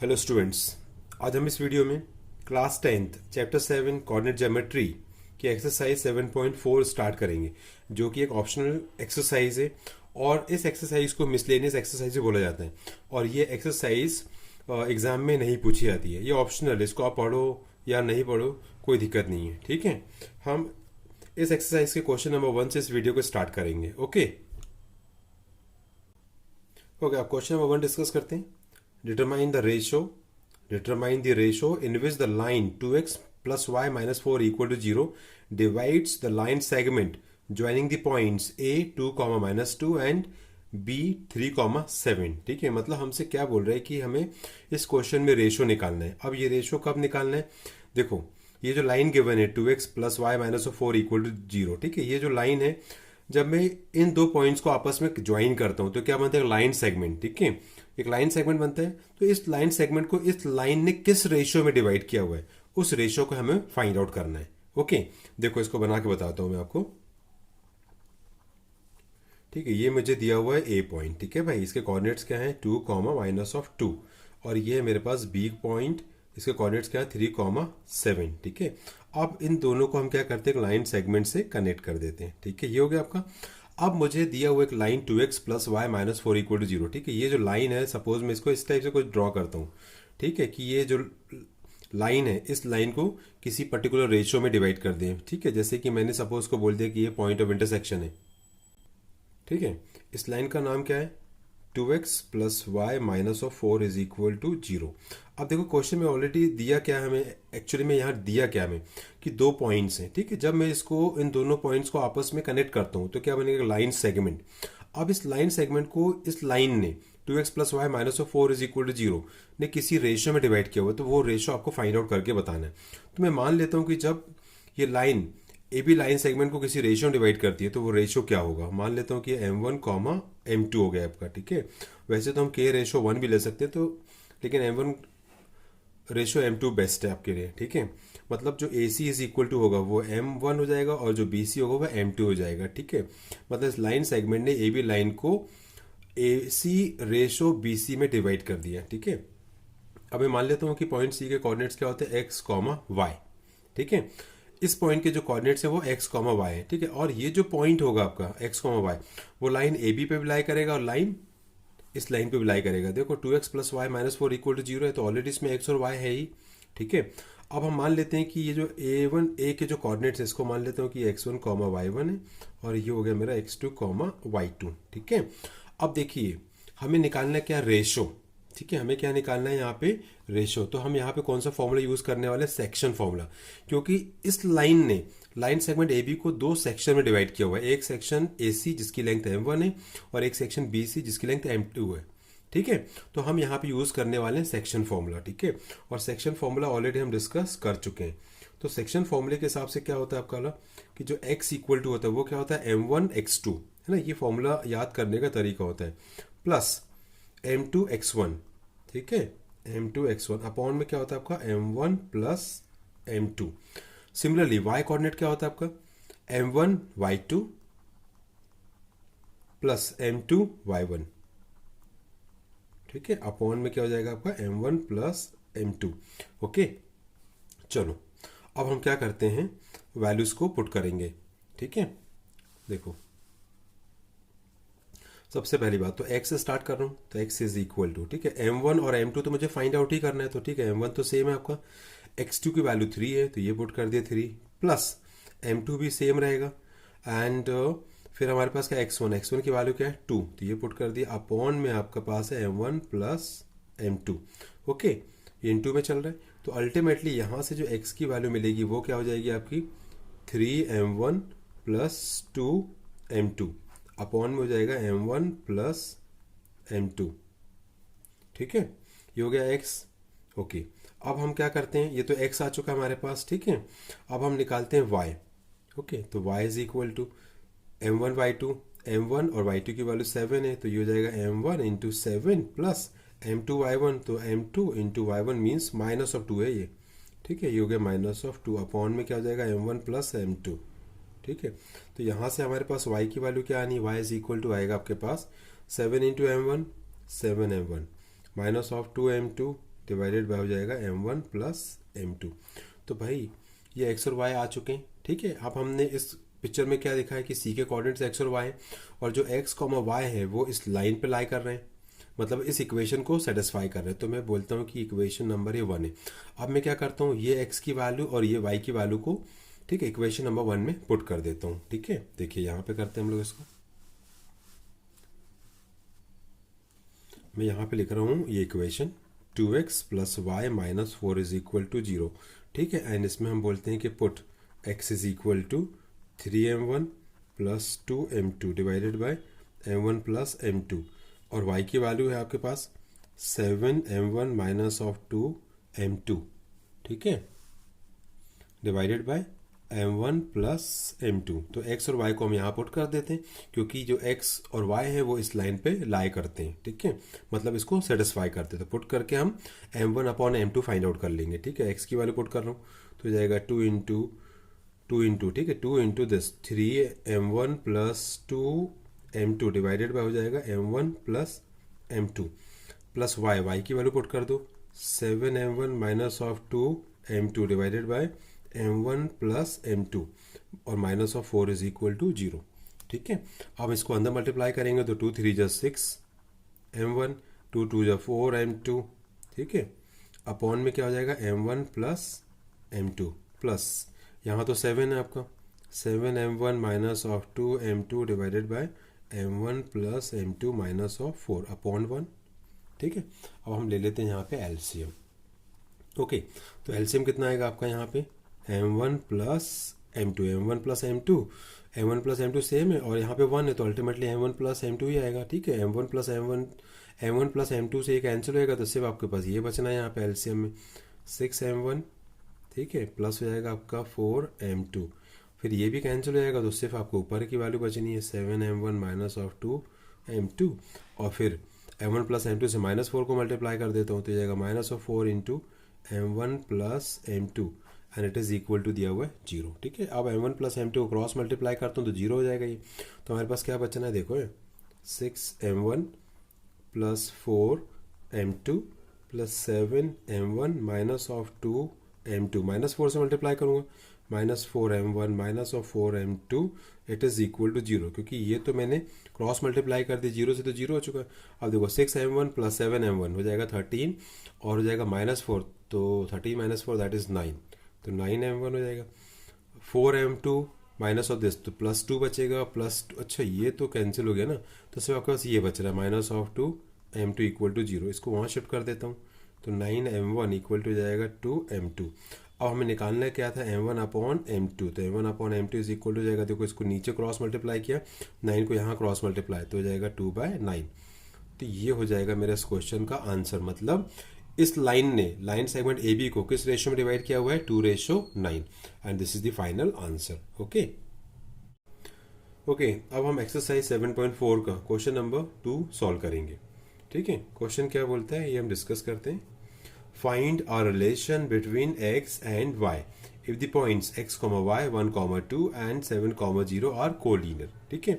Hello students, आज हम इस वीडियो में class 10th chapter 7 coordinate geometry की एक्सरसाइज 7.4 स्टार्ट करेंगे, जो कि एक ऑप्शनल एक्सरसाइज है। और इस एक्सरसाइज को मिसलेनियस एक्सरसाइज भी बोला जाता है। और ये एक्सरसाइज एग्जाम में नहीं पूछी जाती है, ये ऑप्शनल है। इसको आप पढ़ो या नहीं पढ़ो कोई दिक्कत नहीं है, ठीक है। हम इस एक्सरसाइज के क्वेश्चन नंबर 1 से इस वीडियो को स्टार्ट करेंगे। ओके, आप क्वेश्चन नंबर 1 डिस्कस करते हैं। Determine the ratio in which the line 2x plus y minus 4 equal to 0 divides the line segment joining the points a 2 minus 2 and b 3 7। ठीक है, मतलब हमसे क्या बोल रहे हैं कि हमें इस क्वेश्चन में रेशो निकालना है। अब ये रेशो कब निकालना है? देखो, ये जो लाइन गिवन है 2x plus y minus 4 equal to 0, ठीक है, ये जो लाइन है, जब मैं इन दो पॉइंट्स को आपस में ज्वाइन करता हूं तो क्या बनता है? Line segment. ठीक है, एक लाइन सेगमेंट बनता है। तो इस लाइन सेगमेंट को इस लाइन ने किस रेशियो में डिवाइड किया हुआ है, उस रेशियो को हमें फाइंड आउट करना है। ओके, देखो इसको बना के बताता हूं मैं आपको। ठीक है, ये मुझे दिया हुआ है ए पॉइंट। ठीक है भाई, इसके कोऑर्डिनेट्स क्या है? 2 माइनस ऑफ 2। और ये है मेरे पास बी पॉइंट, इसके कोऑर्डिनेट्स क्या है? 3 7। ठीक है, अब इन दोनों को हम क्या करते हैं? लाइन सेगमेंट से कनेक्ट कर देते हैं। ठीक है, ये हो गया आपका। अब मुझे दिया हुआ एक line 2x plus y minus 4 equal to 0। ठीक है, ये जो लाइन है, सपोज मैं इसको इस टाइप से कुछ ड्रॉ करता हूँ। ठीक है, कि ये जो लाइन है, इस लाइन को किसी पर्टिकुलर रेशियो में डिवाइड कर दें। ठीक है, जैसे कि मैंने सपोज को बोल दिया कि ये पॉइंट ऑफ इंटरसेक्शन है। ठीक है, इस लाइन का नाम क्या है? 2x plus y minus of 4 is equal to 0। अब देखो, क्वेश्चन में ऑलरेडी दिया क्या है हमें, एक्चुअली में यहाँ दिया क्या हमें कि दो पॉइंट्स हैं। ठीक है, जब मैं इसको इन दोनों पॉइंट्स को आपस में कनेक्ट करता हूँ तो क्या बनेगा? Line segment. अब इस लाइन सेगमेंट को इस लाइन ने 2x plus y minus of 4 is equal to 0 ने किसी रेशियो में डिवाइड किया हुआ, तो वो रेशियो आपको फाइंड आउट करके बताना है। तो मैं मान लेता हूँ कि जब ये line A B line segment को किसी रेशियो में डिवाइड करती है तो वो रेशियो क्या होगा? मान लेता हूँ कि m1 m2 हो गया आपका। ठीक है, वैसे तो हम k रेशियो 1 भी ले सकते हैं, तो लेकिन m1 रेशियो m2 बेस्ट है आपके लिए। ठीक है, मतलब जो AC इज इक्वल टू होगा वो m1 हो जाएगा और जो BC होगा वो m2 हो जाएगा। ठीक है, मतलब इस लाइन सेगमेंट ने AB लाइन को AC रेशियो BC में डिवाइड कर दिया। ठीक है, अब मैं मान लेता हूँ कि पॉइंट C के कोऑर्डिनेट्स क्या होते हैं? x, y। ठीक है, इस पॉइंट के जो कोऑर्डिनेट्स है वो x, y है। ठीक है, और ये जो पॉइंट होगा आपका x, y, वो लाइन AB पे भी लाई करेगा और लाइन इस लाइन पे भी लाई करेगा। देखो, 2x plus y minus 4 equal to 0 है, तो ऑलरेडी इसमें x और y है ही। ठीक है, अब हम मान लेते हैं कि ये जो A के जो कोऑर्डिनेट्स है, इसको मान लेता हूँ कि x1, y1 है, और ये हो गया मेरा x2, y2। ठीक है, अब देखिए हमें निकालना है क्या? रेशो। ठीक है, हमें क्या निकालना है यहाँ पे? रेशो। तो हम यहाँ पे कौन सा फॉर्मूला यूज करने वाले? Section formula. क्योंकि इस लाइन ने लाइन सेगमेंट ए बी को दो सेक्शन में डिवाइड किया हुआ है। एक सेक्शन ए सी जिसकी लेंथ m1 है और एक सेक्शन बी सी जिसकी लेंथ m2 है। ठीक है, तो हम यहाँ पे यूज करने वाले हैं सेक्शन फॉर्मूला। ठीक है, और सेक्शन फॉर्मूला ऑलरेडी हम डिस्कस कर चुके हैं। तो सेक्शन फॉर्मूले के हिसाब से क्या होता है आपका वाला कि जो x इक्वल टू होता है वो क्या होता है? m1 x2 है ना, ये फॉर्मूला याद करने का तरीका होता है, प्लस m2 x1। ठीक है, m2 x1 अपॉन में क्या होता है आपका? m1 plus m2। Similarly y coordinate क्या होता है आपका? m1 y2 plus m2 y1। ठीक है, अपॉन में क्या हो जाएगा आपका? m1 plus m2। ओके, चलो अब हम क्या करते हैं? वैल्यूज को पुट करेंगे। ठीक है, देखो सबसे पहली बात तो x से स्टार्ट कर रहा हूँ, तो x इज इक्वल टू, ठीक है, m1 और m2 तो मुझे फाइंड आउट ही करना है। तो ठीक है, m1 तो सेम है आपका, x2 की वैल्यू 3 है तो ये पुट कर दिया 3, प्लस m2 भी सेम रहेगा, एंड फिर हमारे पास क्या? x1 की वैल्यू क्या है? 2, तो ये पुट कर दिया, अपॉन में आपका पास है m1 प्लस m2। ओके, ये इन 2 में चल रहा है, तो अल्टीमेटली यहाँ से जो x की वैल्यू मिलेगी वो क्या हो जाएगी आपकी? 3m1 प्लस 2m2 अपॉन में हो जाएगा m1 प्लस m2। ठीक है, ये हो गया x। ओके, अब हम क्या करते हैं? ये तो x आ चुका हमारे पास। ठीक है, अब हम निकालते हैं y। ओके, तो y is equal to m1 y2, m1 और y2 की वैल्यू 7 है, तो ये हो जाएगा m1 into 7 plus m2 y1, तो m2 into y1 means minus of 2 है ये। ठीक है, ये हो गया माइनस ऑफ 2, अपॉन में क्या हो जाएगा? m1 plus m2। ठीक है, तो यहाँ से हमारे पास y की वैल्यू क्या आनी? y इज इक्वल टू आएगा आपके पास 7 into m1, 7m1 minus of 2m2 divided by हो जाएगा m1 प्लस m2। तो भाई ये x और y आ चुके हैं, ठीक है। अब हमने इस पिक्चर में क्या देखा है कि c के कोऑर्डिनेट्स x और y हैं, और जो x y है वो इस लाइन पे लाई कर रहे हैं, मतलब इस इक्वेशन को सेटिस्फाई कर रहे हैं। तो मैं बोलता हूँ कि इक्वेशन नंबर ये 1 है। अब मैं क्या करता हूँ, ये x की वैल्यू और ये y की वैल्यू को, ठीक है, इक्वेशन नंबर 1 में पुट कर देता हूँ, ठीक है। देखिए यहाँ पे करते हैं हम लोग इसको, मैं यहाँ पे लिख रहा हूँ ये equation 2x plus y minus 4 is equal to 0, ठीक है। एंड इसमें हम बोलते हैं कि put x is equal to 3m1 plus 2m2 divided by m1 plus m2, और y की वैल्यू है आपके पास 7m1 माइनस ऑफ 2m2, ठीक है, divided by m1 plus m2। तो x और y को हम यहाँ पुट कर देते हैं, क्योंकि जो x और y है वो इस लाइन पे लाई करते हैं, ठीक है, मतलब इसको सेटिस्फाई करते हैं। तो पुट करके हम m1 upon m2 find out कर लेंगे, ठीक है। x की वैल्यू पुट कर रहा हूँ तो जाएगा 2 इंटू, ठीक है, 2 into this 3m1 plus 2m2 divided by हो जाएगा m1 plus m2 plus y की वैल्यू पुट कर दो 7m1 minus of 2m2 divided by m1 plus m2, और minus of 4 is equal to 0, ठीक है। अब इसको अंदर मल्टीप्लाई करेंगे तो 2 3 जा 6m1, 2 2 जा 4m2, ठीक है, अपॉन में क्या हो जाएगा m1 प्लस m2 प्लस यहाँ तो 7 है आपका, 7m1 minus of 2m2 divided by m1 plus m2 minus of 4 upon 1, ठीक है। अब हम ले लेते हैं यहाँ पे एलसीएम। ओके, तो एलसीएम कितना आएगा आपका यहाँ पे m1 plus m2, m1 plus m2, m1 plus m2 same है और यहाँ पे 1 है तो अल्टीमेटली m1 प्लस m2 ही आएगा, ठीक है। m1 प्लस m2 से ये कैंसिल होएगा तो सिर्फ आपके पास ये बचना है यहाँ पे एलसीएम में 6m1, ठीक है, प्लस हो जाएगा आपका 4m2, फिर ये भी कैंसिल हो जाएगा तो सिर्फ आपको ऊपर की वैल्यू बचनी है 7m1 माइनस ऑफ 2m2, और फिर m1 प्लस m2 से माइनस 4 को मल्टीप्लाई कर देता हूँ तो जाएगा minus of 4 into m1 plus m2 and it is equal to दिया हुआ है 0, ठीक है। अब m1 प्लस m2 को क्रॉस मल्टीप्लाई करता हूँ तो 0 हो जाएगा ये, तो हमारे पास क्या बचना है देखो 6m1 plus 4m2 plus 7m1 minus of 2m2, minus 4 से मल्टीप्लाई करूँगा minus 4m1 minus of 4m2 it is equal to 0, क्योंकि ये तो मैंने क्रॉस मल्टीप्लाई कर दी 0 से तो 0 हो चुका है। अब देखो 6m1 प्लस 7m1 हो जाएगा 13 और हो जाएगा माइनस 4, तो 13 माइनस 4 दैट इज़ 9, तो 9m1 हो जाएगा। 4m2 माइनस ऑफ दिस तो प्लस 2 बचेगा, प्लस 2, अच्छा ये तो कैंसिल हो गया ना, तो सिर्फ आपके पास ये बच रहा है minus of 2m2 equal to 0, इसको वहाँ शिफ्ट कर देता हूँ तो 9m1 इक्वल टू जाएगा 2m2। अब हमें निकालना है क्या था m1 अपॉन m2, तो m1 upon m2 is equal to जाएगा, देखो इसको नीचे क्रॉस मल्टीप्लाई किया 9 को यहाँ क्रॉस मल्टीप्लाई तो हो जाएगा 2/9, तो ये हो जाएगा मेरे इस क्वेश्चन का आंसर। मतलब इस लाइन ने लाइन सेगमेंट ए बी को किस रेशियो में डिवाइड किया हुआ है 2:9, and this is the final answer. Okay okay, अब हम एक्सरसाइज 7.4 का क्वेश्चन नंबर 2 सॉल्व करेंगे, ठीक है। क्वेश्चन क्या बोलता है ये हम डिस्कस करते हैं। Find a relation between x and y if the points x, y 1, 2 and 7, 0 are collinear, ठीक है।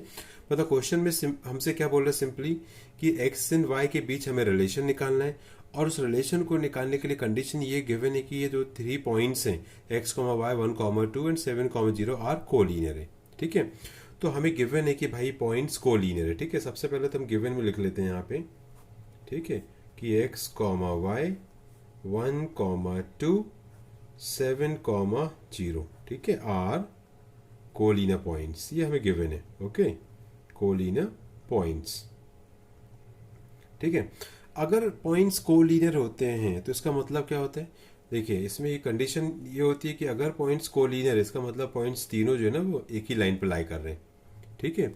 मतलब क्वेश्चन में हमसे क्या बोल रहे हैं सिंपली कि x एंड y के बीच हमें रिलेशन निकालना है, और उस रिलेशन को निकालने के लिए कंडीशन ये गिवन है कि ये जो 3 पॉइंट्स हैं x, y 1, 2 and 7, 0 are collinear है, ठीक है। तो हमें गिवन है कि भाई पॉइंट्स कोलिनियर है, ठीक है। सबसे पहले तो हम गिवन में लिख लेते हैं यहाँ पे, ठीक है, कि x, y 1, 2 7, 0, ठीक है, आर कोलिनियर पॉइंट्स, ये हमें गिवन है। ओके, कोलिनियर पॉइंट्स, ठीक है। अगर पॉइंट्स कोलिनियर होते हैं तो इसका मतलब क्या होता है, देखिए इसमें ये कंडीशन ये होती है कि अगर पॉइंट्स कोलिनियर है इसका मतलब पॉइंट्स तीनों जो है ना वो एक ही लाइन पर लाई कर रहे हैं, ठीक है।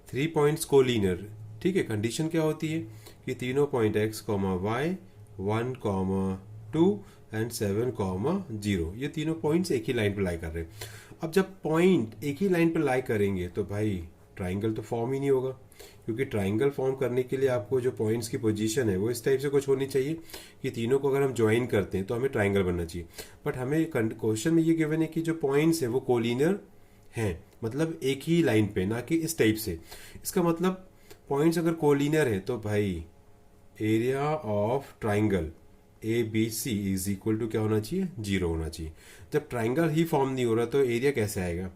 3 पॉइंट्स कोलिनियर, ठीक है। कंडीशन क्या होती है कि तीनों पॉइंट x, y 1, 2 एंड 7, 0 ये तीनों पॉइंट्स एक ही लाइन पर लाई कर रहे हैं। अब जब पॉइंट एक ही लाइन पर लाई करेंगे तो भाई ट्राइंगल तो फॉर्म ही नहीं होगा, क्योंकि ट्राइंगल फॉर्म करने के लिए आपको जो पॉइंट्स की पोजीशन है वो इस टाइप से कुछ होनी चाहिए कि तीनों को अगर हम ज्वाइन करते हैं तो हमें ट्राइंगल बनना चाहिए। बट हमें क्वेश्चन में ये गिवन है कि जो पॉइंट्स है वो कोलिनियर हैं, मतलब एक ही लाइन पे, ना कि इस टाइप से। इसका मतलब पॉइंट्स अगर कोलिनियर है तो भाई area of triangle A B C is equal to क्या होना चाहिए, 0 होना चाहिए। जब ट्राइंगल ही फॉर्म नहीं हो रहा तो एरिया कैसे आएगा,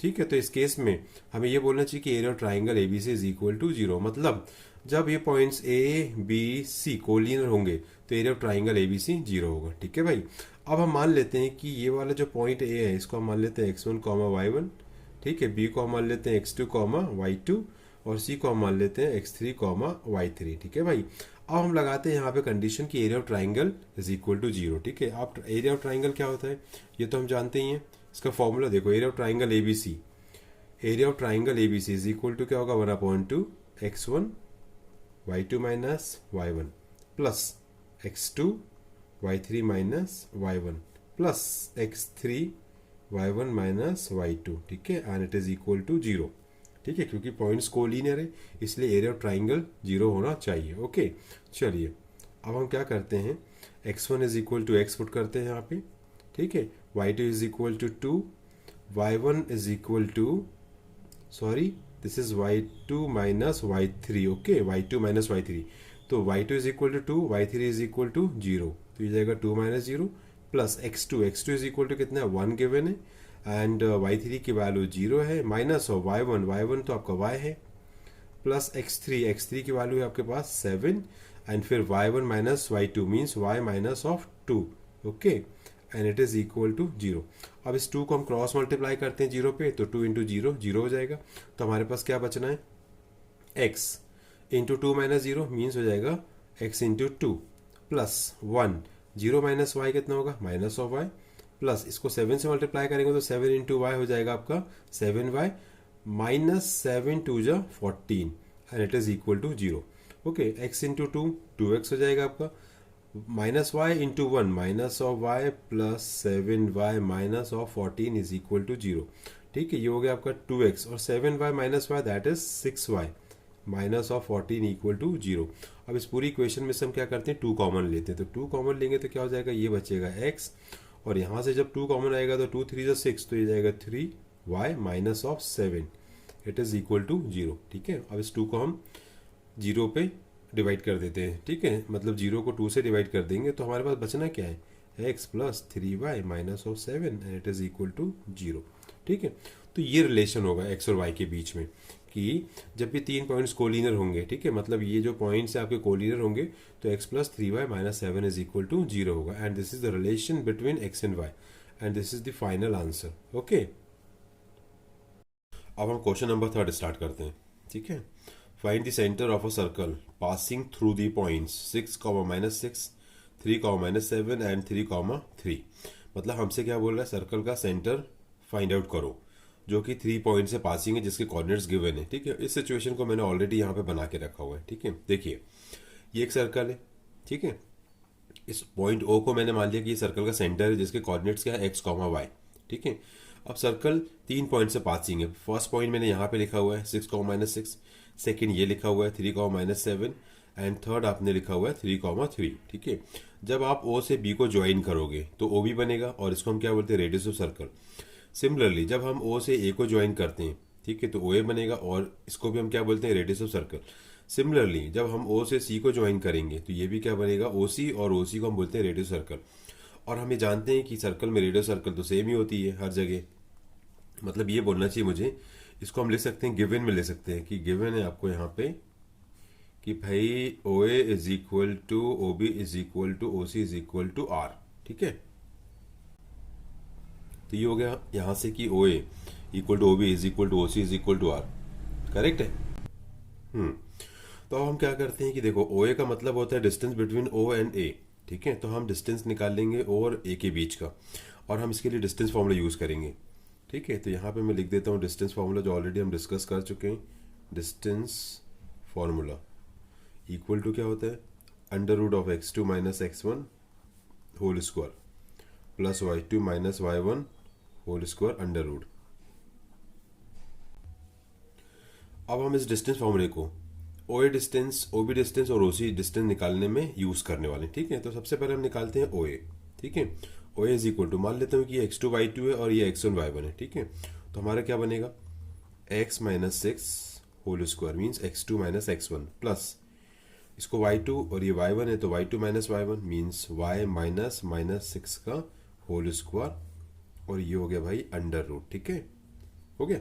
ठीक है। तो इस केस में हमें ये बोलना चाहिए कि area of triangle A B C is equal to 0, मतलब जब ये points A B C collinear होंगे तो area of triangle A B C 0 होगा, ठीक है भाई। अब हम मान लेते हैं कि ये वाला जो पॉइंट ए है इसको हम मान लेते हैं x1 कॉमा y1, ठीक है। बी को हम मान लेते हैं x2 कॉमा y2 और सी को हम मान लेते हैं x3 कॉमा y3, ठीक है भाई। अब हम लगाते हैं यहाँ पे कंडीशन की area of triangle is equal to 0, ठीक है। अब एरिया ऑफ ट्राइंगल क्या होता है ये तो हम जानते ही हैं, इसका फॉर्मूला देखो, area of triangle A B C, area of triangle A B C is equal to क्या होगा, 1/2 x1 y2 minus y1 plus x2 y3 minus y1 plus x3 y1 minus y2, ठीक है। And it is equal to 0, ठीक है, क्योंकि points collinear है इसलिए area of triangle 0 होना चाहिए। ओके, चलिए अब हम क्या करते हैं, x1 is equal to x put करते हैं यहाँ पे, ठीक है। y2 is equal to 2, y1 is equal to, sorry this is y2 minus y3, okay, y2 minus y3, तो y2 is equal to 2, y3 is equal to 0, तो ये जाएगा 2 minus 0 plus x2 is equal to कितना है, 1 given है, and y3 की value 0 है, minus of y1 तो आपका y है, प्लस x3 की वैल्यू है आपके पास 7, एंड फिर y1 minus y2 means y minus of 2, okay, and it is equal to 0। अब इस 2 को हम क्रॉस मल्टीप्लाई करते हैं 0 पे, तो 2 इंटू 0 0 हो जाएगा, तो हमारे पास क्या बचना है, x इंटू 2 माइनस 0 मीन्स हो जाएगा x into 2 plus 1, 0 minus y कितना होगा, माइनस ऑफ वाई, प्लस इसको 7 से मल्टीप्लाई करेंगे तो 7 इंटू वाई हो जाएगा आपका 7y माइनस 7 2 जा 14, and it is equal to 0, okay. x into 2x हो जाएगा आपका, minus y into 1 minus of y plus 7y minus of 14 is equal to 0, ठीक है। ये हो गया आपका 2x और 7y minus y that is 6y minus of 14 equal to 0। अब इस पूरी इक्वेशन में से हम क्या करते हैं, 2 कॉमन लेते हैं, तो 2 कॉमन लेंगे तो क्या हो जाएगा, ये बचेगा x, और यहाँ से जब 2 कॉमन आएगा तो 2 3 6, तो ये जाएगा 3y minus of 7, it is equal to 0, ठीक है। अब इस 2 को हम 0 पे डिवाइड कर देते हैं, ठीक है, मतलब 0 को 2 से डिवाइड कर देंगे तो हमारे पास बचना क्या है, x plus 3y minus of 7, and it is equal to 0, ठीक है। तो ये रिलेशन होगा x और y के बीच में कि जब भी 3 पॉइंट्स कोलिनियर होंगे, ठीक है, मतलब ये जो पॉइंट्स है आपके कोलिनियर होंगे तो x plus 3y minus 7 is equal to 0 होगा, and this is the relation between x and y, and this is the final answer, okay. अब हम क्वेश्चन नंबर 3 स्टार्ट करते हैं, ठीक है। Find the centre of a circle passing through the points 6, -6, 3, -7 and 3, 3, मतलब हमसे क्या बोल रहा है, सर्कल का सेंटर फाइंड आउट करो जो कि 3 पॉइंट से पासिंग है जिसके कोऑर्डिनेट्स गिवन है, ठीक है। इस सिचुएशन को मैंने ऑलरेडी यहाँ पे बना के रखा हुआ है, ठीक है। देखिए ये एक सर्कल है, ठीक है, इस पॉइंट O को मैंने मान लिया कि ये सर्कल का सेंटर है जिसके कोऑर्डिनेट्स क्या है, x, y, ठीक है। अब सर्कल 3 पॉइंट से पासिंग है, फर्स्ट पॉइंट मैंने यहाँ पे लिखा हुआ है 6, -6, सेकेंड ये लिखा हुआ है 3, -7, एंड थर्ड आपने लिखा हुआ है 3, 3, ठीक है। जब आप O से B को ज्वाइन करोगे तो OB बनेगा और इसको हम क्या बोलते हैं, रेडियस ऑफ सर्कल। सिमिलरली जब हम O से A को ज्वाइन करते हैं, ठीक है, तो OA बनेगा और इसको भी हम क्या बोलते हैं, रेडियस ऑफ सर्कल। सिमिलरली जब हम O से C को ज्वाइन करेंगे तो ये भी क्या बनेगा, OC, और OC को हम बोलते हैं रेडियस सर्कल। और हमें जानते हैं कि सर्कल में रेडियस सर्कल तो सेम ही होती है हर जगह, मतलब ये बोलना चाहिए मुझे, इसको हम लिख सकते हैं गिवन में ले सकते हैं कि गिवन है आपको यहाँ पे कि भाई OA is equal to OB is equal to OC is equal to R, ठीक है। तो ये हो गया यहाँ से कि OA equal to OB is equal to OC is equal to R, correct है। तो अब हम क्या करते हैं कि देखो OA का मतलब होता है distance between O and A, ठीक है। तो हम डिस्टेंस निकाल लेंगे O और A के बीच का, और हम इसके लिए डिस्टेंस फॉर्मूला यूज़ करेंगे, ठीक है। तो यहाँ पे मैं लिख देता हूँ डिस्टेंस फार्मूला जो ऑलरेडी हम डिस्कस कर चुके हैं। डिस्टेंस फार्मूला इक्वल टू क्या होता है, under root of x2 minus x1 whole square plus y2 minus y1 whole square under root. अब हम इस डिस्टेंस फार्मूले को OA डिस्टेंस, OB डिस्टेंस और OC डिस्टेंस निकालने में यूज़ करने वाले, ठीक है। तो सबसे पहले हम निकालते हैं OA, ठीक है। OA इज इक्वल टू, मान लेता हूँ कि ये x2 y2 है और ये x1 y1 है, ठीक है। तो हमारा क्या बनेगा, x minus 6 whole square means x2 minus x1 plus इसको y2 और ये y1 है तो y2 minus y1 means y minus minus 6 का होल स्क्वायर और ये हो गया भाई अंडर रूट। ठीक है, हो गया।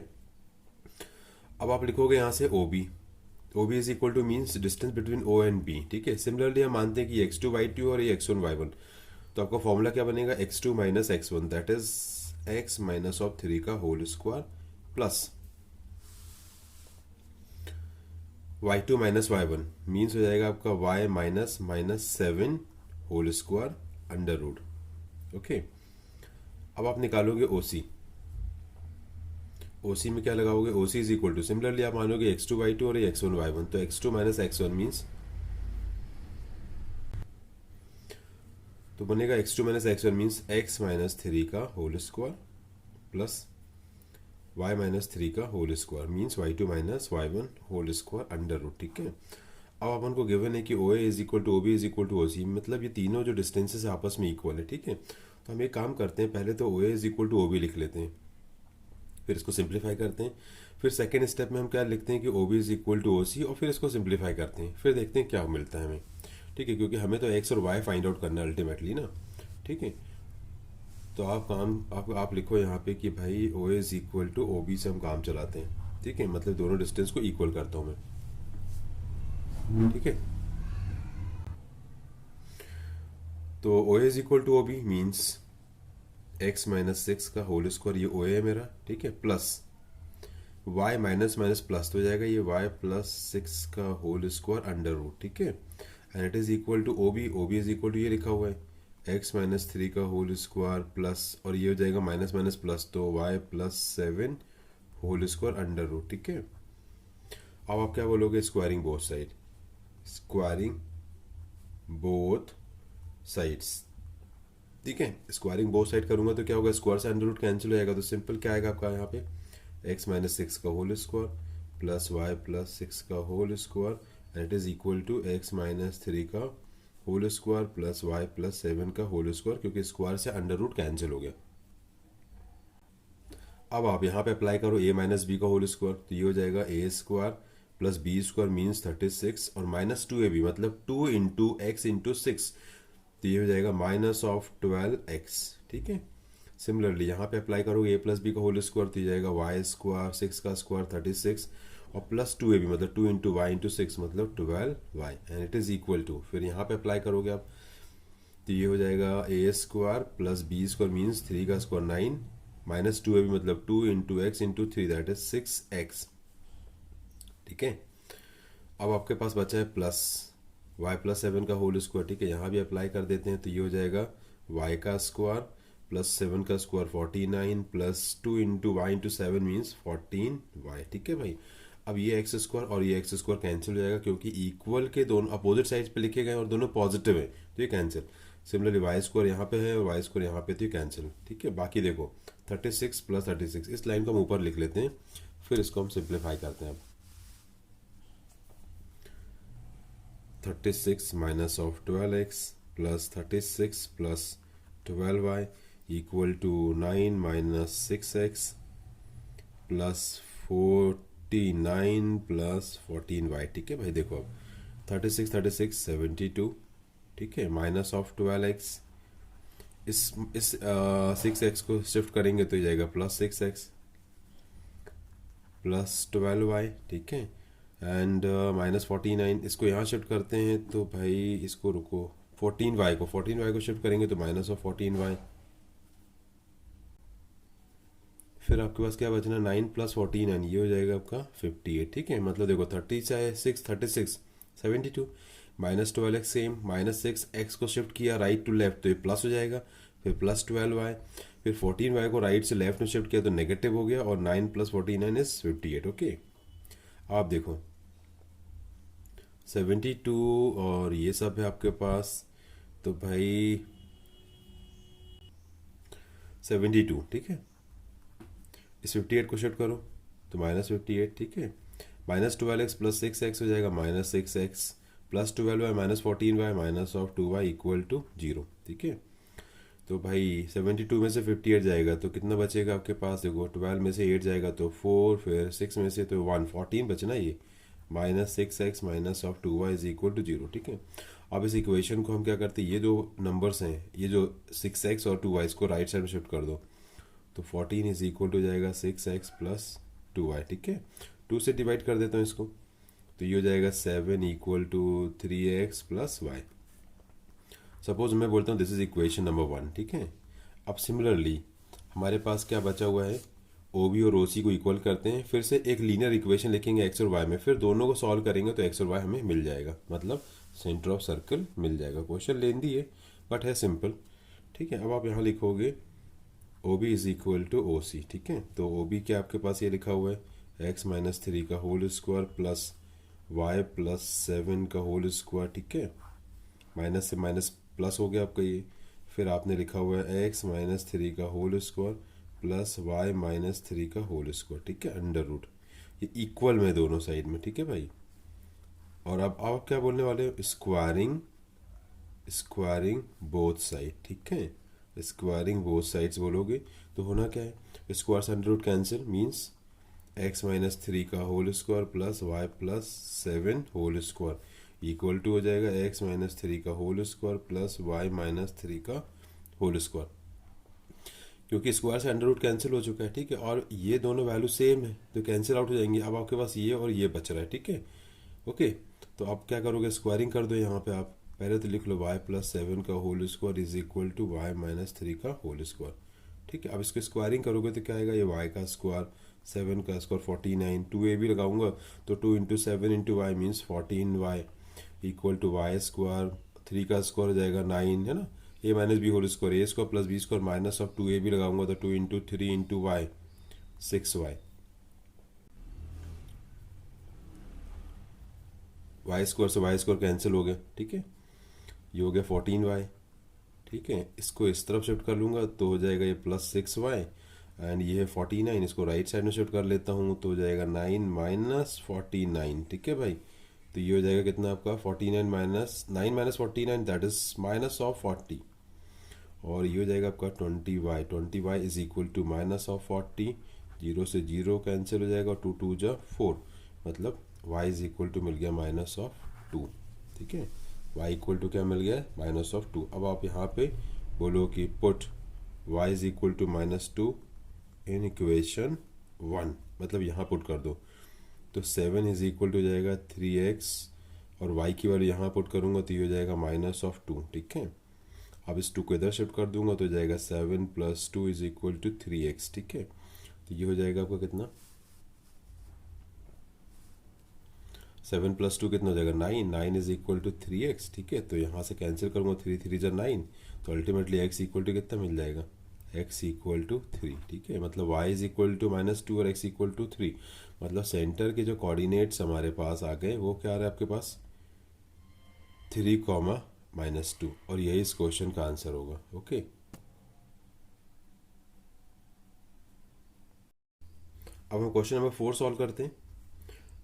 अब आप लिखोगे यहाँ से OB is equal two means distance between O and B। ठीक है, सिमिलरली हम मानते हैं कि x2 y2 और ये x1 y1, तो आपका फॉर्मूला क्या बनेगा, x2 minus x1 that is x minus of 3 का whole square plus y2 minus y1 means हो जाएगा आपका y minus minus 7 whole square under root. Okay, अब आप निकालोगे OC में क्या लगाओगे, OC is equal to similarly आप मानोगे x2 y2 और ये x1 y1, तो x2 माइनस x1 मीन्स तो बनेगा x2 minus x1 means x minus 3 का whole square plus y minus 3 का whole square means y2 minus y1 whole square under root. ठीक है, अब अपन को गिवन है कि OA is equal to OB is equal to OC, मतलब ये तीनों जो डिस्टेंसेस आपस में इक्वल है। ठीक है, तो हम एक काम करते हैं, पहले तो OA is equal to OB लिख लेते हैं, फिर इसको सिंप्लीफाई करते हैं, फिर सेकेंड स्टेप में हम क्या लिखते हैं कि OB is equal to OC और फिर इसको सिंप्लीफाई करते हैं, फिर देखते हैं क्या मिलता है हमें। ठीक है, क्योंकि हमें तो x और y फाइंड आउट करना है अल्टीमेटली ना। ठीक है, तो आप लिखो यहाँ पे कि भाई OA is equal to OB से हम काम चलाते हैं। ठीक है, मतलब दोनों डिस्टेंस को इक्वल करता हूँ मैं। ठीक है, तो OA is equal to OB means x minus 6 का होल स्क्वायर, ये OA है मेरा। ठीक है, plus y minus minus plus तो हो जाएगा ये y प्लस 6 का होल स्क्वायर अंडर रूट। ठीक है, and it is equal to OB is equal to ये लिखा हुआ है x माइनस 3 का होल स्क्वायर प्लस और ये हो जाएगा माइनस माइनस प्लस, तो y plus 7 whole square under root. ठीक है, अब आप क्या बोलोगे, squaring both side, squaring both sides. ठीक है, स्क्वायरिंग बोथ साइड करूंगा तो क्या होगा, स्क्वायर से अंडर रूट कैंसिल हो जाएगा, तो सिंपल क्या आएगा आपका यहाँ पे x माइनस 6 का whole square plus y plus 6 का whole square and it is equal to x minus 3 का whole square plus y plus 7 का होल स्क्वायर, क्योंकि स्क्वायर से अंडर रूट कैंसिल हो गया। अब आप यहाँ पे अप्लाई करो a माइनस बी का होल स्क्वायर, तो ये हो जाएगा a square plus b square means 36 और माइनस 2ab मतलब 2 इंटू एक्स इंटू 6, तो ये हो जाएगा माइनस ऑफ 12x। ठीक है, सिमिलरली यहाँ पे अप्लाई करोगे a प्लस बी का होल स्क्वायर, तो ये जाएगा y स्क्वायर 6 का स्क्वायर 36 और प्लस 2ab मतलब 2 इंटू वाई इंटू 6 मतलब 12y and it is equal to, फिर यहाँ पे अप्लाई करोगे आप तो ये हो जाएगा a square plus b square means 3 का स्क्वायर 9 माइनस 2ab मतलब 2 into x into 3 that is 6x। ठीक है, अब आपके पास बचा है प्लस y प्लस 7 का होल स्क्वायर। ठीक है, यहाँ भी अप्लाई कर देते हैं, तो ये हो जाएगा y का स्क्वायर प्लस 7 का square 49 plus 2 into y into 7 means 14y। ठीक है भाई, अब ये एक्स स्क्वायर और ये एक्स स्क्वायर कैंसिल हो जाएगा, क्योंकि इक्वल के दोनों अपोजिट साइड पे लिखे गए और दोनों पॉजिटिव है, तो ये कैंसिल। सिमिलरली वाई स्क्वायर यहाँ पे है और वाई स्क्वायर यहाँ पे, तो ये कैंसिल। ठीक है, बाकी देखो 36 प्लस 36, इस लाइन को हम ऊपर लिख लेते हैं, फिर इसको हम सिंप्लीफाई करते हैं। 36 minus of 12x plus 36 plus 12y equal to 9 minus 6x plus 49 plus 14y। ठीक है भाई, देखो अब 36 36 72। ठीक है, माइनस ऑफ 12x, इस 6x को शिफ्ट करेंगे तो ये जाएगा प्लस 6x प्लस 12y। ठीक है, एंड माइनस 49, इसको यहाँ शिफ्ट करते हैं तो भाई इसको रुको 14y को शिफ्ट करेंगे तो माइनस ऑफ 14y, फिर आपके पास क्या बचना 9 प्लस 49 ये हो जाएगा आपका 58। ठीक है, मतलब देखो 36 72 minus 12x same minus 6x को शिफ्ट किया राइट टू लेफ्ट तो ये प्लस हो जाएगा, फिर प्लस 12y, फिर 14y को राइट से लेफ्ट में शिफ्ट किया तो नेगेटिव हो गया और 9 प्लस 49 इज 58। ओके, आप देखो 72 और ये सब है आपके पास, तो भाई 72। ठीक है, इस 58 को शिफ्ट करो तो माइनस 58। ठीक है, माइनस 12x प्लस 6x हो जाएगा minus 6x plus 12y minus 14y minus of 2y equal to 0। ठीक है, तो भाई 72 में से 58 जाएगा तो कितना बचेगा आपके पास, देखो 12 में से 8 जाएगा तो 4, फिर 6 में से तो 1, 14 बचना ये minus 6x minus of 2y is equal to 0, ठीक है। अब इस इक्वेशन को हम क्या करते हैं, ये जो नंबर्स हैं, ये जो 6x और 2y, इसको राइट साइड में शिफ्ट कर दो, तो 14 इज इक्वल टू जाएगा 6x प्लस 2y, ठीक है। 2 से डिवाइड कर देता हूँ इसको, तो ये हो जाएगा 7 equal to 3x plus y. Suppose मैं बोलता हूँ दिस इज इक्वेशन नंबर 1, ठीक है। अब सिमिलरली हमारे पास क्या बचा हुआ है, ओ बी और ओ सी को इक्वल करते हैं, फिर से एक लीनियर इक्वेशन लिखेंगे एक्स और वाई में, फिर दोनों को सॉल्व करेंगे तो एक्स और वाई हमें मिल जाएगा, मतलब सेंटर ऑफ सर्कल मिल जाएगा। क्वेश्चन लेंदी है बट है सिंपल, ठीक है। अब आप यहाँ लिखोगे O B is equal to O C, ठीक है। तो ओ बी क्या आपके पास ये लिखा हुआ है एक्स माइनस 3 का whole square plus y plus 7 का होल स्क्वायर, ठीक है। माइनस से माइनस प्लस हो गया आपका ये, फिर आपने लिखा हुआ है एक्स माइनस 3 का whole square plus y minus 3 का होल स्क्वायर, ठीक है, अंडर रूट। ये इक्वल में दोनों साइड में, ठीक है भाई। और अब आप क्या बोलने वाले हो, स्क्वायरिंग, स्क्वायरिंग बोथ साइड, ठीक है। स्क्वायरिंग बोथ साइड्स बोलोगे तो होना क्या है, स्क्वायर से under root cancel, means x minus 3 का whole square plus y plus 7 whole square equal to हो जाएगा एक्स माइनस 3 का whole square plus y minus 3 का होल स्क्वायर, क्योंकि स्क्वायर से अंडर रूट कैंसिल हो चुका है, ठीक है। और ये दोनों वैल्यू सेम है तो कैंसिल आउट हो जाएंगे। अब आपके पास ये और ये बच रहा है, ठीक है, ओके। तो आप क्या करोगे, स्क्वायरिंग कर दो यहाँ पे। आप पहले तो लिख लो वाई प्लस 7 का whole square is equal to y minus 3 का होल स्क्वायर, ठीक है। अब इसको स्क्वायरिंग करोगे तो क्या आएगा, ये वाई का स्क्वायर 7 का स्क्वायर 49, 2a भी लगाऊंगा तो 2 into 7 into y means 14y equal to y square, 3 का स्क्वायर हो जाएगा 9, है ना, a minus b whole square, a square plus b square minus of 2a भी लगाऊंगा तो 2 into 3 into y 6y, y square से वाई स्क्वायर कैंसिल हो गया, ठीक है। ये हो गया 14y, ठीक है। इसको इस तरफ शिफ्ट कर लूँगा तो हो जाएगा ये प्लस 6y, एंड ये है 49, इसको राइट साइड में शिफ्ट कर लेता हूँ तो हो जाएगा 9 माइनस 49, ठीक है भाई। तो ये हो जाएगा कितना आपका 49 minus 9 minus 49, that is minus of 40, और ये हो जाएगा आपका 20y, 20y is equal to minus of 40, 0 से 0 कैंसिल हो जाएगा, 2 2 जा 4, मतलब y इज इक्वल टू मिल गया माइनस ऑफ 2, ठीक है। y इक्वल टू क्या मिल गया, माइनस ऑफ 2। अब आप यहाँ पे बोलो कि put y is equal to minus 2 in equation 1, मतलब यहाँ पुट कर दो तो 7 इज इक्वल टू जाएगा 3x, और y की वैल्यू यहाँ पुट करूँगा तो ये हो जाएगा माइनस ऑफ 2, ठीक है। अब इस 2 को इधर शिफ्ट कर दूंगा तो जाएगा 7 plus 2 is equal to 3x, ठीक है। तो ये हो जाएगा आपका कितना, 7 प्लस 2 कितना हो जाएगा 9, 9 इज इक्वल टू 3x, ठीक है। तो यहाँ से कैंसिल करूँगा 3 3 जा 9, तो अल्टीमेटली x इक्वल टू कितना मिल जाएगा, x इक्वल टू 3, ठीक है। मतलब y is equal to minus 2 और x इक्वल टू 3, मतलब सेंटर के जो कोऑर्डिनेट्स हमारे पास आ गए वो क्या आ रहा है आपके पास, 3 कॉमा माइनस 2, और यही इस क्वेश्चन का आंसर होगा, ओके। अब हम क्वेश्चन नंबर 4 सॉल्व करते हैं।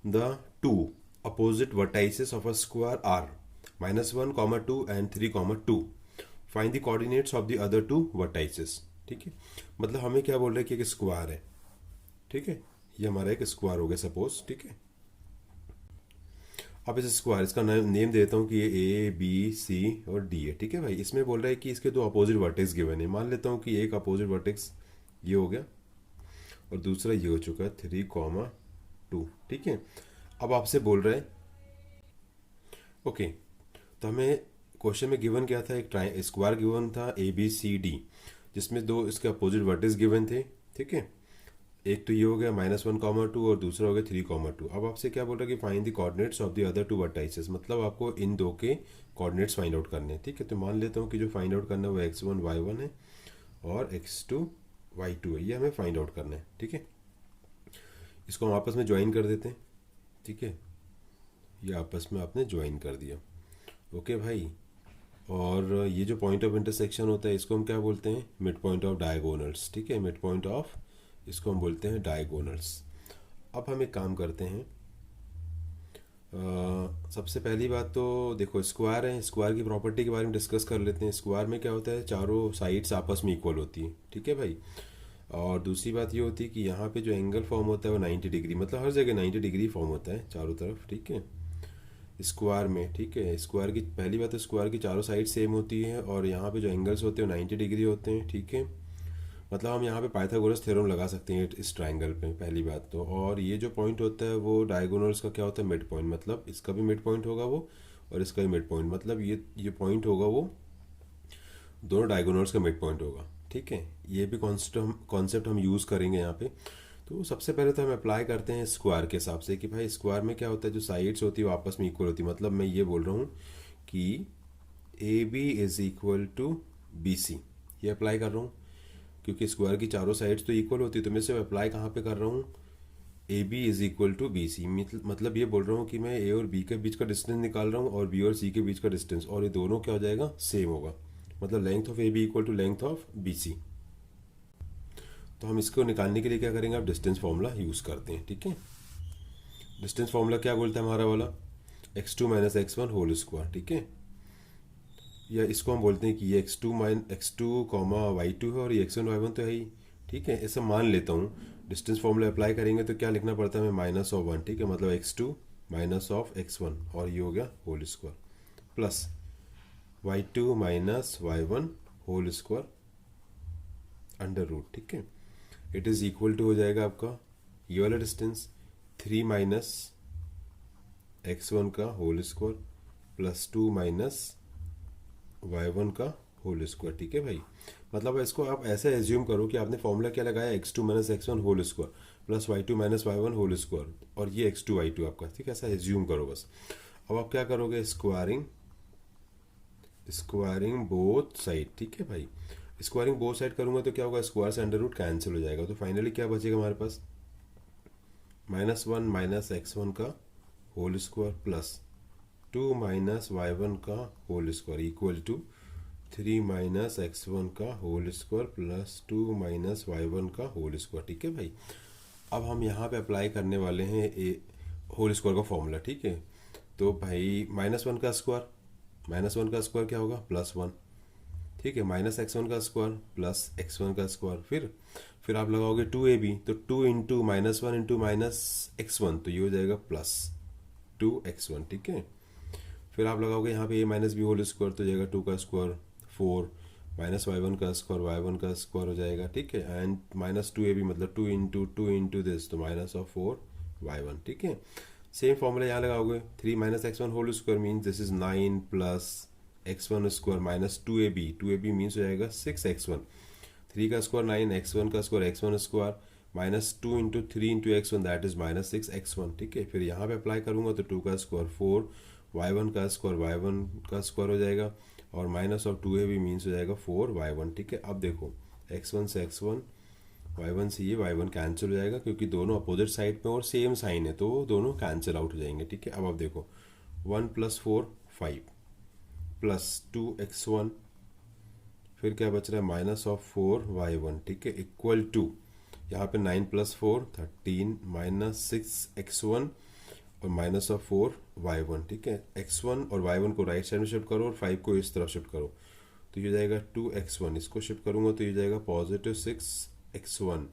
The two opposite vertices of a square are -1, 2 and 3, 2, find the coordinates of the other two vertices, ठीक है। मतलब हमें क्या बोल रहे हैं कि एक स्क्वायर है, ठीक है, ये हमारा एक स्क्वायर हो गया सपोज, ठीक है। अब इस स्क्वायर, इसका नेम देता हूँ कि ये ए बी सी और डी है, ठीक है भाई। इसमें बोल रहा है कि इसके दो अपोजिट वर्टेक्स गिवन है। मान लेता हूँ कि एक अपोजिट वर्टेक्स ये हो गया और दूसरा ये हो चुका है 3, 2, ठीक है। अब आपसे बोल रहा है, ओके, तो हमें क्वेश्चन में गिवन क्या था, एक स्क्वायर गिवन था ए बी सी डी, जिसमें दो इसके अपोजिट वर्टेक्स गिवन थे, ठीक है। एक तो ये हो गया -1, 2 और दूसरा हो गया 3, 2। अब आपसे क्या बोल रहा है कि find the coordinates of the other two vertices, मतलब आपको इन दो के कोऑर्डिनेट्स फाइंड आउट करने हैं, ठीक है। तो मान लेता हूँ कि जो फाइंड आउट करना है वो x1 y1 है और x2 y2 है, ये हमें फाइंड आउट करना है, ठीक है। इसको हम आपस में ज्वाइन कर देते हैं, ठीक है, ये आपस में आपने ज्वाइन कर दिया, ओके भाई। और ये जो पॉइंट ऑफ इंटरसेक्शन होता है इसको हम क्या बोलते हैं, मिड पॉइंट ऑफ डायगोनल्स, ठीक है, मिड पॉइंट ऑफ, इसको हम बोलते हैं डायगोनल्स। अब हम एक काम करते हैं, सबसे पहली बात तो देखो स्क्वायर है, स्क्वायर की प्रॉपर्टी के बारे में डिस्कस कर लेते हैं। स्क्वायर में क्या होता है, चारों साइड्स आपस में इक्वल होती हैं, ठीक है भाई। और दूसरी बात ये होती है कि यहाँ पे जो एंगल फॉर्म होता है वो 90 डिग्री, मतलब हर जगह 90 डिग्री फॉर्म होता है चारों तरफ, ठीक है, स्क्वायर में, ठीक है। स्क्वायर की पहली बात तो स्क्वायर की चारों साइड सेम होती है और यहाँ पे जो एंगल्स होते हैं वो 90 डिग्री होते हैं, ठीक है। मतलब हम यहाँ पे पाइथागोरस थ्योरम लगा सकते हैं इस ट्राइंगल पे, पहली बात तो। और ये जो पॉइंट होता है वो डायगोनल्स का क्या होता है, मिड पॉइंट, मतलब इसका भी मिड पॉइंट होगा वो और इसका भी मिड पॉइंट, मतलब ये पॉइंट होगा वो दोनों डायगोनल्स का मिड पॉइंट होगा, ठीक है। ये भी कॉन्सेप्ट हम यूज़ करेंगे यहाँ पे। तो सबसे पहले तो हम अप्लाई करते हैं स्क्वायर के हिसाब से कि भाई स्क्वायर में क्या होता है, जो साइड्स होती है वो आपस में इक्वल होती है। मतलब मैं ये बोल रहा हूँ कि A B is equal to B C, ये अप्लाई कर रहा हूँ क्योंकि स्क्वायर की चारों साइड्स तो इक्वल होती है। तो मैं सिर्फ अप्लाई कहाँ पे कर रहा हूँ, A B is equal to B C, मतलब ये बोल रहा हूँ कि मैं ए और बी के बीच का डिस्टेंस निकाल रहा हूँ और बी और सी के बीच का डिस्टेंस, और ये दोनों क्या हो जाएगा, सेम होगा। मतलब length of A B equal to length of B C. तो हम इसको निकालने के लिए क्या करेंगे, आप डिस्टेंस फार्मूला यूज़ करते हैं, ठीक है। डिस्टेंस फार्मूला क्या बोलता है हमारा वाला, x2 minus x1 whole square, ठीक है। या इसको हम बोलते हैं कि ये x2 कॉमा y2 है और ये x1 y1 तो है ही, ठीक है। ऐसा मान लेता हूँ। डिस्टेंस फार्मूला अप्लाई करेंगे तो क्या लिखना पड़ता है, हमें -1, ठीक है, मतलब x2 माइनस ऑफ x1 और ये हो गया whole square plus y2 minus y1 whole square under root, ठीक है। इट इज़ इक्वल टू हो जाएगा आपका ये वाला डिस्टेंस 3 माइनस x1 का whole square plus 2 minus y1 का होल स्क्वायर, ठीक है भाई। मतलब इसको आप ऐसे एज्यूम करो कि आपने फॉर्मूला क्या लगाया, x2 minus x1 whole square plus y2 minus y1 whole square और ये x2 y2 आपका, ठीक है, ऐसा एज्यूम करो बस। अब आप क्या करोगे, स्क्वायरिंग बोथ साइड, ठीक है भाई। स्क्वायरिंग बोथ साइड करूंगा तो क्या होगा, स्क्वायर से अंडर रूट कैंसिल हो जाएगा। तो फाइनली क्या बचेगा हमारे पास, -1 माइनस x1 का whole square plus 2 minus y1 का whole square equal to 3 minus x1 का whole square plus 2 minus y1 का होल स्क्वायर, ठीक है भाई। अब हम यहाँ पे अप्लाई करने वाले हैं ए होल स्क्वायर का फॉर्मूला, ठीक है। तो भाई -1 का स्क्वायर क्या होगा, +1, ठीक है, माइनस x1 का स्क्वायर प्लस x1 का स्क्वायर, फिर आप लगाओगे 2ab, तो 2 इंटू -1 इंटू माइनस x1, तो ये हो जाएगा +2x1, ठीक है। फिर आप लगाओगे यहाँ पे a minus b whole square, तो जाएगा 2 का स्क्वायर 4 माइनस y1 का स्क्वायर y1 का स्क्वायर हो जाएगा, ठीक है। एंड -2ab मतलब 2 इंटू दिस, तो -4y1, ठीक है। सेम फॉर्मूला यहाँ लगाओगे, 3 minus x1 whole square means this is 9 plus x1 square minus 2ab means हो जाएगा 6x1, 3 का स्क्वायर 9, x1 का square x1 square minus 2 into 3 into x1 that is -6x1, ठीक है। फिर यहाँ पे अप्लाई करूँगा तो 2 का स्क्वायर 4, y1 का स्क्वायर y1 का स्क्वायर हो जाएगा और माइनस ऑफ 2ab मीन्स हो जाएगा 4y1, ठीक है। अब देखो x1 से x1, y1 से ये y1 कैंसिल हो जाएगा क्योंकि दोनों अपोजिट साइड में और सेम साइन है, तो दोनों कैंसिल आउट हो जाएंगे, ठीक है। अब आप देखो 1 + 4 5 प्लस 2x1, फिर क्या बच रहा है -4y1, ठीक है, इक्वल टू यहाँ पे 9 + 4 13 -6x1 और -4y1, ठीक है। x1 और y1 को राइट साइड में शिफ्ट करो और 5 को इस तरफ शिफ्ट करो, तो ये जाएगा 2x1, इसको शिफ्ट करूँगा तो ये जाएगा +6x1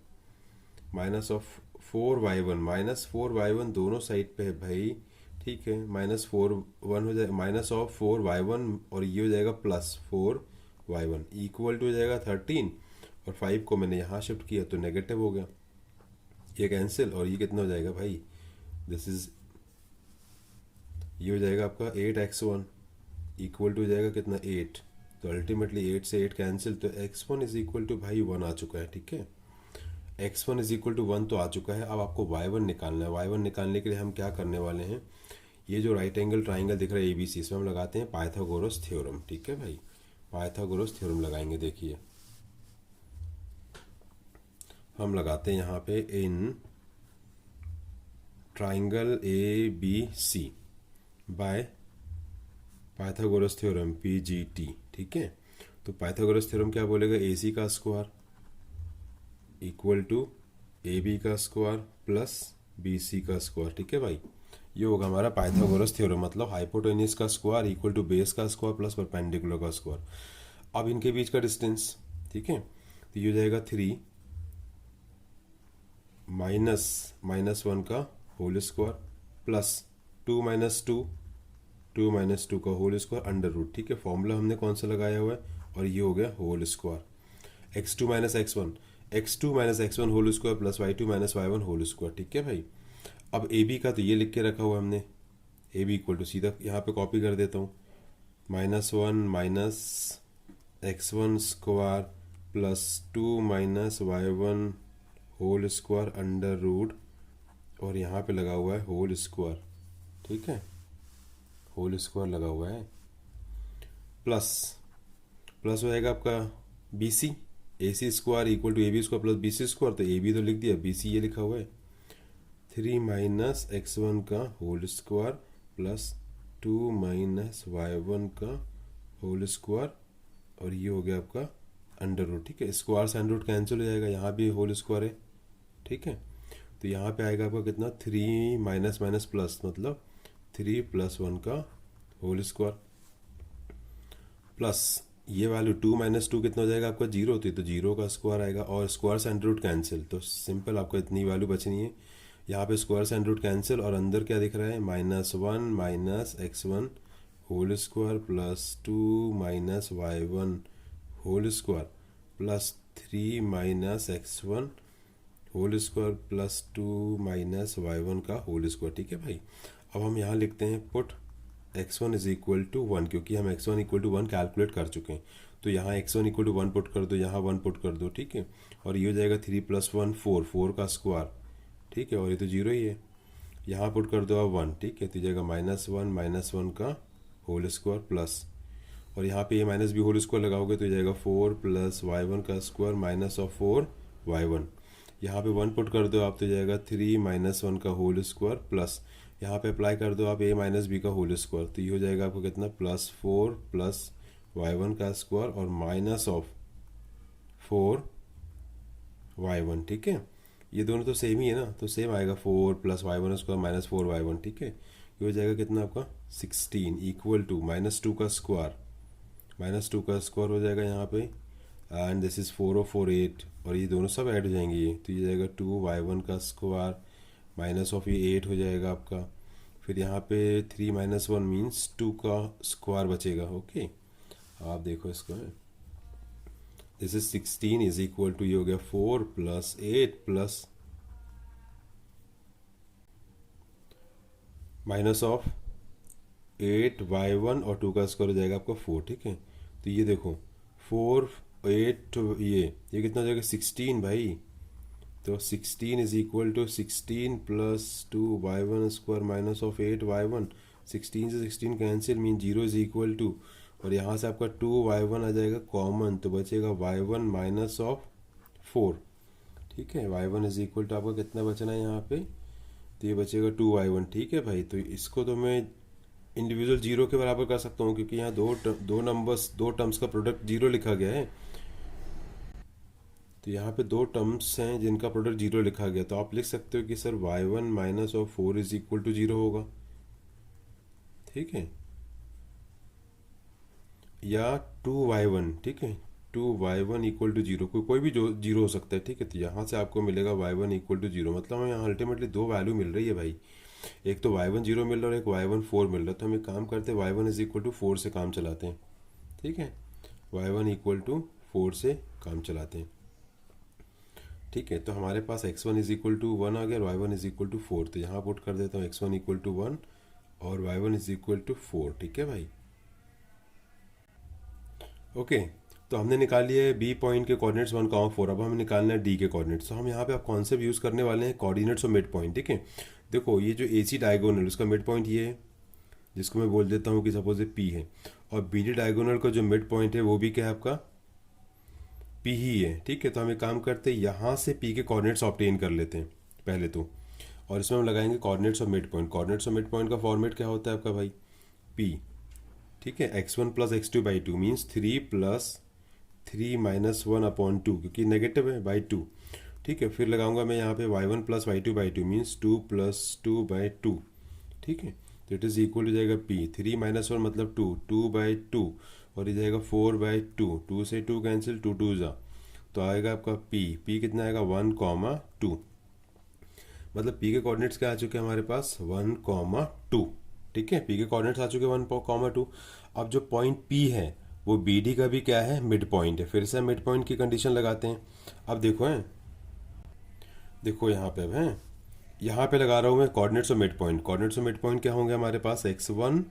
-4y1 दोनों साइड पे है भाई, ठीक है। -4 हो जाएगा -4y1 और ये हो जाएगा +4y1 इक्वल टू हो जाएगा 13 और 5 को मैंने यहाँ शिफ्ट किया तो नेगेटिव हो गया, ये कैंसिल और ये कितना हो जाएगा भाई, दिस इज ये हो जाएगा आपका 8x1 इक्वल टू हो जाएगा कितना 8, तो अल्टीमेटली 8 से 8 कैंसिल, तो x1 इज इक्वल टू भाई 1 आ चुका है, ठीक है। x1 इज इक्वल टू 1 तो आ चुका है। अब आपको y1 निकालना है। y1 निकालने के लिए हम क्या करने वाले हैं, ये जो राइट एंगल ट्राइंगल दिख रहा है ABC, इसमें हम लगाते हैं पाइथागोरस थ्योरम, ठीक है भाई। पाइथागोरस थ्योरम लगाएंगे, देखिए हम लगाते हैं यहाँ पे in triangle ABC by Pythagoras theorem PGT, ठीक है। तो पाइथागोरस थ्योरम क्या बोलेगा, AC का स्क्वायर इक्वल टू AB का स्क्वायर प्लस BC का स्क्वायर, ठीक है भाई। ये होगा हमारा पाइथागोरस थ्योरम, मतलब हाइपोटेन्यूज का स्क्वायर इक्वल टू बेस का स्क्वायर प्लस परपेंडिकुलर का स्क्वायर। अब इनके बीच का डिस्टेंस, ठीक है, तो ये हो जाएगा 3 माइनस वन का whole square plus two minus two का होल स्क्वायर अंडर रूट। ठीक है, फॉर्मूला हमने कौन सा लगाया हुआ है, और ये हो गया whole square. X two minus x one whole square plus y two minus y one whole square. ठीक है भाई, अब ए बी का तो ये लिख के रखा हुआ है हमने, ए बी इक्वल टू सीधा यहाँ पे कॉपी कर देता हूँ, minus one minus x one square plus two minus y one whole square under root, और यहाँ पे लगा हुआ है होल स्क्वायर। ठीक है, होल स्क्वायर लगा हुआ है, प्लस हो जाएगा आपका B C, A C square equal to A B square plus B C square, तो ए बी तो लिख दिया, बी सी ये लिखा हुआ है, थ्री माइनस एक्स वन का whole square plus two minus y one का होल स्क्वायर, और ये हो गया आपका अंडर रूट। ठीक है, स्क्वायर से अंडर रूट कैंसिल हो जाएगा, यहाँ भी होल स्क्वायर है। ठीक है, तो यहाँ पे आएगा आपका कितना, थ्री माइनस माइनस प्लस, मतलब थ्री प्लस वन का होल स्क्वायर प्लस ये वैल्यू टू माइनस टू कितना हो जाएगा आपका, जीरो, तो जीरो का स्क्वायर आएगा, और स्क्वायर से अंडर रूट कैंसिल, तो सिंपल आपको इतनी वैल्यू बचनी है। यहाँ पे स्क्वायर से अंडर रूट कैंसिल, और अंदर क्या दिख रहा है, minus one minus x one whole square plus two minus y one whole square plus three minus x one whole square plus two minus y one का होल स्क्वायर। ठीक है भाई, अब हम यहाँ लिखते हैं put x one is equal to one, क्योंकि हम x one equal to one calculate कर चुके हैं, तो यहाँ x one equal to one put कर दो, यहाँ वन पुट कर दो। ठीक है, और ये हो जाएगा three plus one four, four का स्क्वायर। ठीक है, और ये तो जीरो ही है, यहाँ पुट कर दो आप वन। ठीक है, तो जाएगा माइनस वन का होल स्क्वायर प्लस, और यहाँ पे ये माइनस भी होल स्क्वायर लगाओगे तो जाएगा फोर प्लस वाई वन का square minus of four y one. यहाँ पे वन पुट कर दो आप, तो जाएगा थ्री माइनस वन का होल स्क्वायर प्लस, यहाँ पे अप्लाई कर दो आप ए माइनस बी का होल स्क्वायर, तो ये हो जाएगा आपको कितना, plus four plus y one का स्क्वायर और minus of four y one. ठीक है, ये दोनों तो सेम ही है ना, तो सेम आएगा, four plus y one square minus four y one. ठीक है, ये हो जाएगा कितना आपका 16 इक्वल टू माइनस टू का स्क्वायर, हो जाएगा यहाँ पे, एंड दिस इज़ फोर और फोर एट, और ये दोनों सब ऐड हो जाएंगे, ये तो ये जाएगा टू वाई वन का स्क्वायर माइनस ऑफ ये एट हो जाएगा आपका, फिर यहाँ पे three minus one means two का स्क्वायर बचेगा। ओके, आप देखो इसको, this is 16 is equal to, ये हो गया four plus eight plus minus of eight y one और टू का स्क्वायर हो जाएगा आपका फोर। ठीक है, तो ये देखो फोर एट, ये कितना हो जाएगा 16 भाई, तो 16 इज इक्वल टू 16 प्लस two y one square minus of eight y one, 16 से 16 cancel mean zero is equal to, और यहाँ से आपका टू वाई वन आ जाएगा कॉमन, तो बचेगा y one minus of four. ठीक है, y one is equal to आपका कितना बचना है यहाँ पे, तो ये बचेगा टू वाई वन। ठीक है भाई, तो इसको तो मैं इंडिविजुअल जीरो के बराबर कर सकता हूँ, क्योंकि यहाँ दो टर्म्स का प्रोडक्ट जीरो लिखा गया है, तो यहाँ पे दो टर्म्स हैं जिनका प्रोडक्ट जीरो लिखा गया, तो आप लिख सकते हो कि sir y one minus of four is equal to zero होगा। ठीक है, या टू वाई वन, ठीक है, two y one equal to zero, कोई भी जो जीरो हो सकता है। ठीक है, तो यहाँ से आपको मिलेगा y one equal to zero, मतलब हमें यहाँ अल्टीमेटली दो वैल्यू मिल रही है भाई, एक तो वाई वन जीरो मिल रहा है और एक वाई वन फोर मिल रहा है, तो हम एक काम करते हैं y one is equal to four से काम चलाते हैं। ठीक है, y one equal to four से काम चलाते हैं। ठीक है, तो हमारे पास x one is equal to one आ गया और y one is equal to four, तो यहाँ पुट कर देता हूँ x one equal to one और y one is equal to four. ठीक है भाई, ओके, तो हमने निकाल लिए बी पॉइंट के कोऑर्डिनेट्स 1,4, अब हमें निकालना है डी के कोऑर्डिनेट्स, तो हम यहाँ पे आप कॉन्सेप्ट यूज़ करने वाले हैं कोऑर्डिनेट्स और मिड पॉइंट। ठीक है, देखो ये जो ए सी डायगोनल उसका मिड पॉइंट ये है, जिसको मैं बोल देता हूँ कि सपोज पी है, और बी डी डायगोनल का जो मिड पॉइंट है वो भी क्या है आपका पी ही है। ठीक है, तो हम एक काम करते हैं यहाँ से पी के कोऑर्डिनेट्स ऑब्टेन कर लेते हैं पहले तो, और इसमें हम लगाएंगे कोऑर्डिनेट्स और मिड पॉइंट। कोऑर्डिनेट्स और मिड पॉइंट का फॉर्मेट क्या होता है आपका भाई, पी, ठीक है, x one plus x two by two means three plus three minus one upon two, क्योंकि नेगेटिव है, बाई टू। ठीक है, फिर लगाऊंगा मैं यहाँ पे y one plus y two by two means two plus two by two. ठीक है, तो इट इज़ इक्वल हो जाएगा पी, थ्री माइनस वन मतलब टू, टू बाई टू, और ये जाएगा फोर बाई टू, टू से टू कैंसिल, टू टू जा, तो आएगा आपका पी, पी कितना आएगा 1, 2। मतलब पी के कोऑर्डिनेट्स क्या आ चुके हैं हमारे पास 1,2। ठीक है, पी के कोऑर्डिनेट्स आ चुके हैं 1,2। अब जो पॉइंट पी है वो बी डी का भी क्या है, मिड पॉइंट है। फिर से मिड पॉइंट की कंडीशन लगाते हैं। अब देखो हैं, देखो यहाँ पे अब हैं, यहाँ पे लगा रहा हूँ मैं coordinates of mid point. Coordinates of mid point क्या होंगे हमारे पास, x1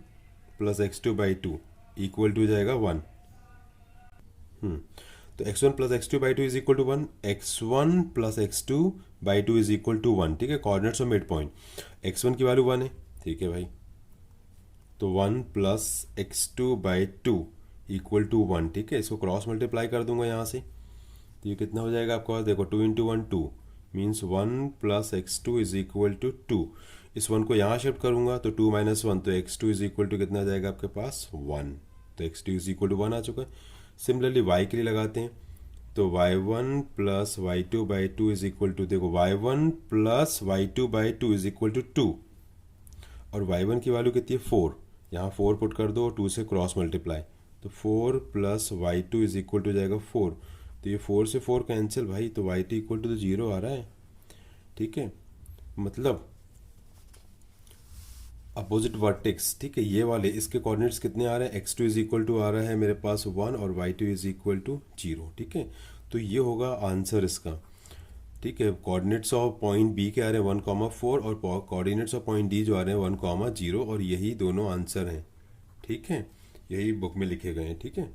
प्लस x2/2 इक्वल टू जाएगा 1। तो x1 प्लस x2/2 is equal to 1, x1 प्लस x2/2 इज इक्वल टू 1। ठीक है, coordinates of mid point, x1 की वैल्यू 1 है। ठीक है भाई, तो 1 प्लस x2/2 इक्वल टू 1। ठीक है, इसको क्रॉस मल्टीप्लाई कर दूंगा यहाँ से, तो ये कितना हो जाएगा आपके पास, देखो 2 into 1 2 means 1 plus x2 is equal to 2। इस 1 को यहाँ शिफ्ट करूंगा तो 2 माइनस 1, तो x2 इज इक्वल टू कितना जाएगा आपके पास 1। तो x2 इज इक्वल टू 1 आ चुका है। सिमिलरली y के लिए लगाते हैं, तो y1 plus y2/2 is equal to, देखो y1 plus y2/2 is equal to 2, और y1 की वैल्यू कितनी है 4, यहाँ 4 पुट कर दो और 2 से क्रॉस मल्टीप्लाई, तो 4 plus y2 is equal to जाएगा 4। तो ये 4 से 4 कैंसिल भाई, तो y2 इक्वल टू 0 आ रहा है। ठीक है, मतलब अपोजिट वर्टेक्स, ठीक है, ये वाले इसके कोऑर्डिनेट्स कितने आ रहे हैं, x2 इज इक्वल टू आ रहा है मेरे पास 1 और y2 इज इक्वल टू 0। ठीक है, तो ये होगा आंसर इसका। ठीक है, कोऑर्डिनेट्स ऑफ पॉइंट बी के आ रहे हैं 1,4 और कोऑर्डिनेट्स ऑफ पॉइंट डी जो आ रहे हैं 1,0, और यही दोनों आंसर हैं। ठीक है, यही बुक में लिखे गए हैं। ठीक है।